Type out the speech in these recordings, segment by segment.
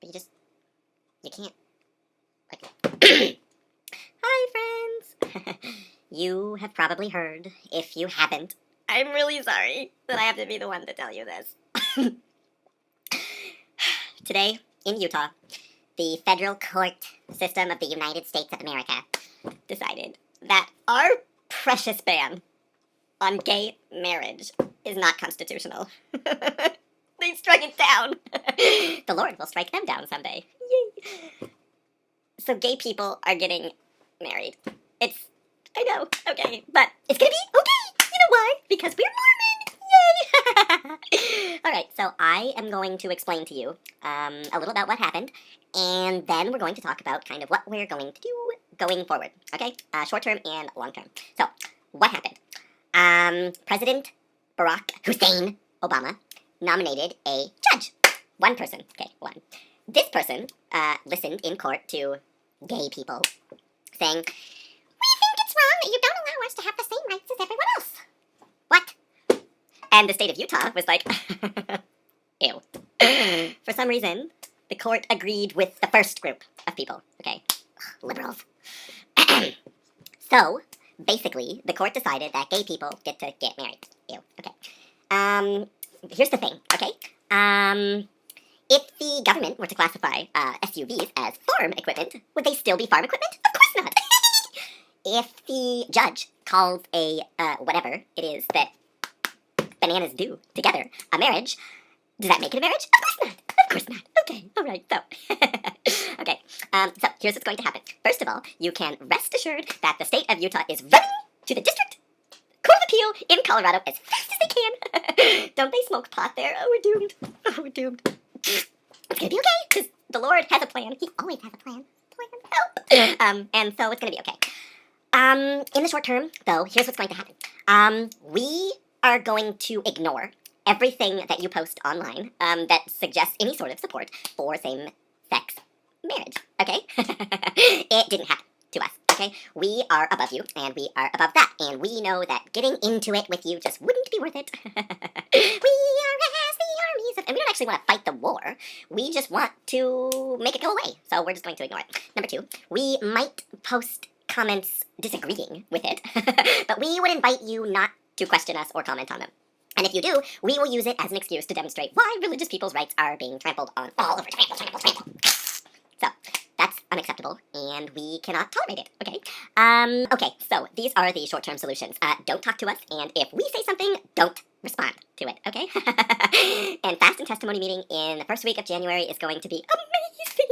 but you can't, like, hi, friends! You have probably heard. If you haven't, I'm really sorry that I have to be the one to tell you this. Today, in Utah, the federal court system of the United States of America decided that our precious ban on gay marriage is not constitutional. They struck it down. The Lord will strike them down someday. Yay. So gay people are getting married. I know, okay, but it's gonna be okay. You know why? Because we're Mormon. Yay! Alright, so I am going to explain to you a little about what happened, and then we're going to talk about kind of what we're going to do going forward, okay? Short term and long term. So, what happened? President Barack Hussein Obama nominated a judge. One person, okay, one. This person listened in court to gay people saying, "We think it's wrong that you don't allow us to have the same rights as everyone else." What? And the state of Utah was like, ew. For some reason, the court agreed with the first group of people, okay? Liberals. So, basically, the court decided that gay people get to get married. Ew, okay. Here's the thing, okay? If the government were to classify SUVs as farm equipment, would they still be farm equipment? Of course not. If the judge calls a, whatever it is that bananas do together, a marriage, does that make it a marriage? Of course not. Of course not. Okay, alright, so. Okay, so here's what's going to happen. First of all, you can rest assured that the state of Utah is running to the district Court of Appeal in Colorado as fast as they can. Don't they smoke pot there? Oh, we're doomed. Oh, we're doomed. It's gonna be okay, because the Lord has a plan. He always has a plan. Help. And so it's gonna be okay. In the short term, though, here's what's going to happen. We are going to ignore everything that you post online that suggests any sort of support for same-sex marriage, okay? It didn't happen to us, okay? We are above you, and we are above that, and we know that getting into it with you just wouldn't be worth it. We are as the armies of... And we don't actually want to fight the war. We just want to make it go away, so we're just going to ignore it. Number two, we might post comments disagreeing with it, but we would invite you not to question us or comment on them. And if you do, we will use it as an excuse to demonstrate why religious people's rights are being trampled on all over. Trample. So, that's unacceptable, and we cannot tolerate it, okay? Okay, so these are the short-term solutions. Don't talk to us, and if we say something, don't respond to it, okay? And fast and testimony meeting in the first week of January is going to be amazing!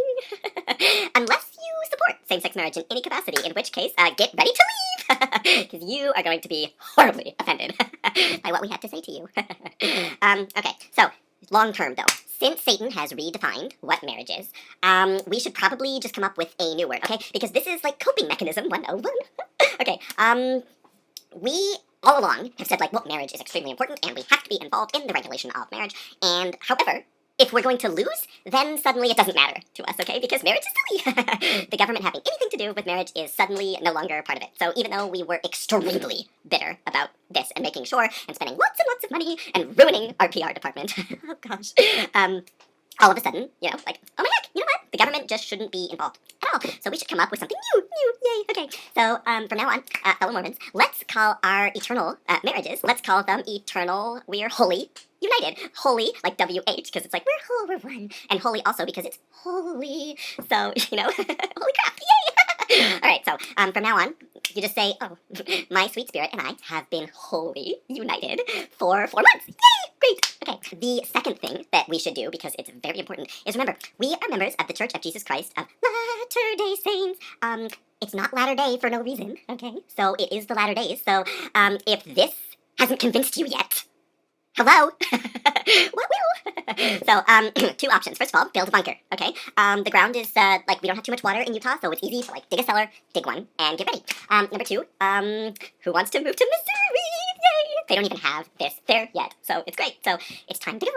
Unless you support same-sex marriage in any capacity, in which case, get ready to leave! Because you are going to be horribly offended by what we had to say to you. Okay, so, long-term, though. Since Satan has redefined what marriage is, we should probably just come up with a new word, okay? Because this is like coping mechanism 101. Okay, we all along have said, like, well, marriage is extremely important and we have to be involved in the regulation of marriage. And however, if we're going to lose, then suddenly it doesn't matter to us, okay? Because marriage is silly. The government having anything to do with marriage is suddenly no longer part of it. So even though we were extremely bitter about this and making sure and spending lots and lots of money and ruining our PR department, oh gosh, all of a sudden, you know, like, oh my heck, you know what? The government just shouldn't be involved at all. So we should come up with something new, yay, okay. So from now on, fellow Mormons, let's call our eternal marriages, let's call them eternal, we're holy, united. Holy, like W-H, because it's like, we're one. And holy also because it's holy. So, you know, holy crap, yay! Alright, so from now on, you just say, oh, my sweet spirit and I have been wholly united for 4 months. Yay! Great! Okay, the second thing that we should do, because it's very important, is remember, we are members of the Church of Jesus Christ of Latter-day Saints. It's not Latter-day for no reason, okay? So it is the Latter Days. So if this hasn't convinced you yet, hello? What will? So, 2 options. First of all, build a bunker, okay? The ground is, like, we don't have too much water in Utah, so it's easy to, like, dig a cellar, dig one, and get ready. Number 2, who wants to move to Missouri? Yay! They don't even have this there yet, so it's great. So, it's time to go.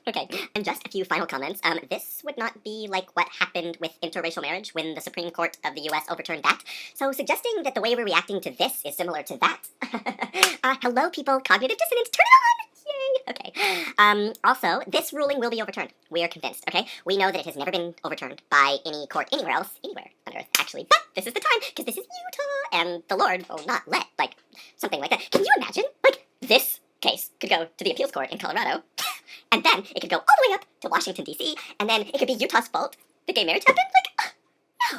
Okay, and just a few final comments. This would not be like what happened with interracial marriage when the Supreme Court of the U.S. overturned that. So, suggesting that the way we're reacting to this is similar to that. Hello, people. Cognitive dissonance. Turn it on! Yay! Yay! Okay. Also, this ruling will be overturned. We are convinced, okay? We know that it has never been overturned by any court anywhere else, anywhere on Earth, actually. But this is the time, because this is Utah, and the Lord will not let, like, something like that. Can you imagine? Like, this case could go to the appeals court in Colorado, and then it could go all the way up to Washington, D.C., and then it could be Utah's fault that gay marriage happened? Like, no,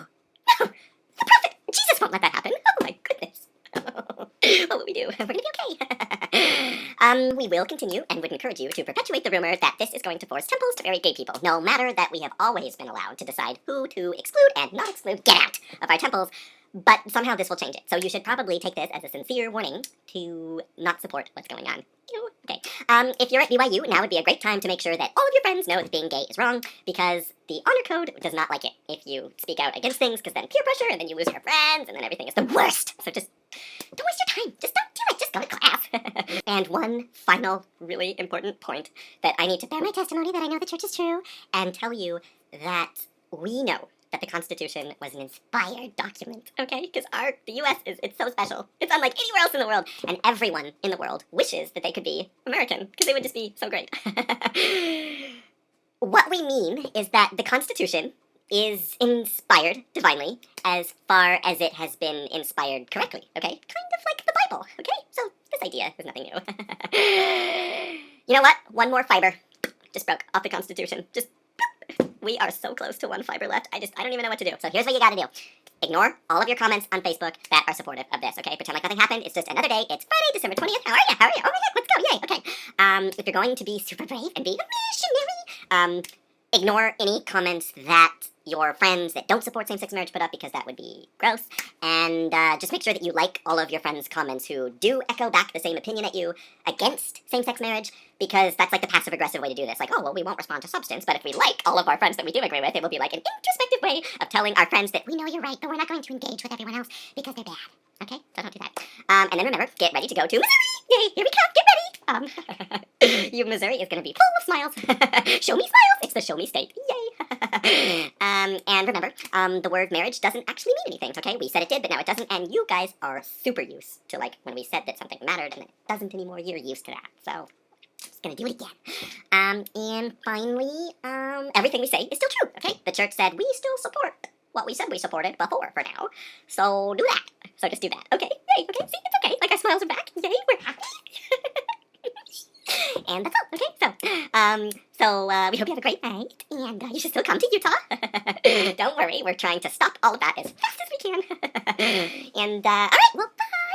no, the prophet, Jesus won't let that happen. Oh my goodness. What will we do? We're gonna be okay. We will continue and would encourage you to perpetuate the rumor that this is going to force temples to marry gay people, no matter that we have always been allowed to decide who to exclude and not exclude. Get out of our temples. But somehow this will change it. So you should probably take this as a sincere warning to not support what's going on. Okay. If you're at BYU, now would be a great time to make sure that all of your friends know that being gay is wrong, because the honor code does not like it if you speak out against things, because then peer pressure, and then you lose your friends, and then everything is the worst. So just don't waste your time. Just don't do it. Just go to class. And one final really important point that I need to bear my testimony that I know the church is true and tell you that we know that the Constitution was an inspired document, okay? Because the U.S. it's so special. It's unlike anywhere else in the world, and everyone in the world wishes that they could be American, because they would just be so great. What we mean is that the Constitution is inspired divinely as far as it has been inspired correctly, okay? Kind of like the Bible, okay? So this idea is nothing new. You know what? One more fiber just broke off the Constitution. Just we are so close to one fiber left. I don't even know what to do. So here's what you gotta do. Ignore all of your comments on Facebook that are supportive of this, okay? Pretend like nothing happened. It's just another day. It's Friday, December 20th. How are you? How are you? Oh my God, let's go. Yay. Okay. If you're going to be super brave and be a missionary, ignore any comments that your friends that don't support same-sex marriage put up, because that would be gross. And just make sure that you like all of your friends' comments who do echo back the same opinion at you against same-sex marriage, because that's like the passive-aggressive way to do this. Like, oh, well, we won't respond to substance, but if we like all of our friends that we do agree with, it will be like an introspective way of telling our friends that we know you're right, but we're not going to engage with everyone else because they're bad. Okay? So don't do that. And then remember, get ready to go to Missouri! Yay! Here we come! Get ready! Missouri is going to be full of smiles. Show me smiles! It's the show me state. Yay! And remember, the word marriage doesn't actually mean anything, okay? We said it did, but now it doesn't, and you guys are super used to, like, when we said that something mattered, and it doesn't anymore, you're used to that, so just gonna do it again. And finally, everything we say is still true, okay? The church said we still support what we said we supported before for now, so do that. So just do that, okay? Yay, okay, see, it's okay, like our smiles are back, yay, we're happy. And that's all, okay? So we hope you have a great night, and you should still come to Utah. Don't worry, we're trying to stop all of that as fast as we can. And, all right, well, bye!